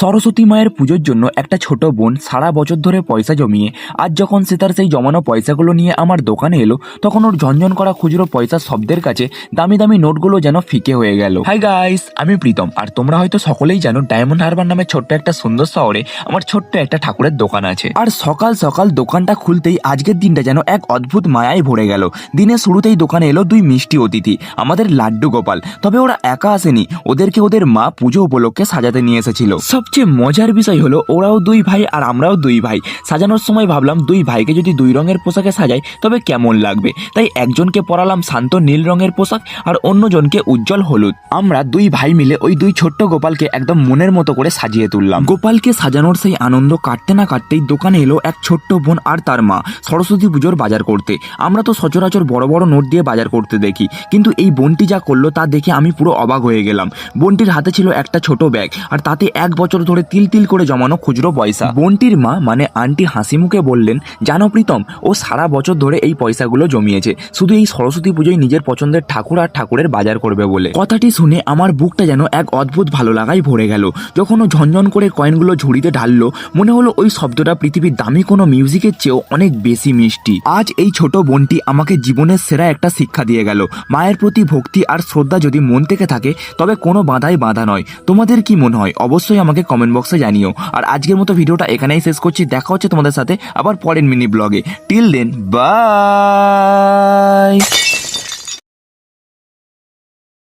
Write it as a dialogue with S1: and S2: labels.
S1: সরস্বতী মায়ের পুজোর জন্য একটা ছোট বোন সারা বছর ধরে পয়সা জমিয়ে আজ যখন সে তার সেই জমানো পয়সাগুলো নিয়ে আমার দোকানে এলো, তখন ওর ঝনঝন করা খুচরো পয়সার শব্দের কাছে দামি দামি নোটগুলো যেন ফিকে হয়ে গেল। হাই গাইস, আমি প্রীতম, আর তোমরা হয়তো সকলেই জানো ডায়মন্ড হারবার নামে ছোট্ট একটা সুন্দর শহরে আমার ছোট্ট একটা ঠাকুরের দোকান আছে। আর সকাল সকাল দোকানটা খুলতেই আজকের দিনটা যেন এক অদ্ভুত মায়ায় ভরে গেল। দিনের শুরুতেই দোকানে এলো দুই মিষ্টি অতিথি, আমাদের লাড্ডু গোপাল। তবে ওরা একা আসেনি, ওদেরকে ওদের মা পুজো উপলক্ষে সাজাতে নিয়ে এসেছিল। সবচেয়ে মজার বিষয় হলো ওরাও দুই ভাই আর আমরাও দুই ভাই। সাজানোর সময় ভাবলাম দুই ভাইকে যদি দুই রঙের পোশাকে সাজাই তবে কেমন লাগবে, তাই একজনকে পরালাম শান্ত নীল রঙের পোশাক আর অন্যজনকে উজ্জ্বল হলুদ। আমরা দুই ভাই মিলে ওই দুই ছোট্ট গোপালকে একদম মনের মতো করে সাজিয়ে তুললাম। গোপালকে সাজানোর সেই আনন্দ কাটতে না কাটতেই দোকানে এলো এক ছোট্ট বোন আর তার মা সরস্বতী পুজোর বাজার করতে। আমরা তো সচরাচর বড় বড় নোট দিয়ে বাজার করতে দেখি, কিন্তু এই বোনটি যা করলো তা দেখে আমি পুরো অবাক হয়ে গেলাম। বোনটির হাতে ছিল একটা ছোট ব্যাগ, আর তাতে এক বছর ধরে তিল তিল করে জমানো খুচরো পয়সা। বোনটির মা মানে আন্টি হাসি মুখে বললেন, জানো প্রীতম, ও সারা বছর ধরে এই পয়সাগুলো জমিয়েছে শুধু এই সরস্বতী পুজোয় নিজের পছন্দের ঠাকুর আর ঠাকুরের বাজার করবে বলে। কথাটি শুনে আমার বুকটা যেন এক অদ্ভুত ভালো লাগায় ভরে গেল। যখন ও ঝনঝন করে কয়েনগুলো ঝুড়িতে ঢাললো, মনে হলো ওই শব্দটা পৃথিবীর দামি কোনো মিউজিকের চেয়েও অনেক বেশি মিষ্টি। আজ এই ছোট বোনটি আমাকে জীবনের সেরা একটা শিক্ষা দিয়ে গেল। মায়ের প্রতি ভক্তি আর শ্রদ্ধা যদি মন থেকে থাকে তবে কোনো বাধাই বাধা নয়। তোমাদের কি মনে হয় অবশ্যই আমাকে কমেন্ট বক্সে জানিও। আর আজকের মতো ভিডিওটা এখানেই শেষ করছি। দেখা হচ্ছে তোমাদের সাথে আবার পরের mini blog. Till then, by.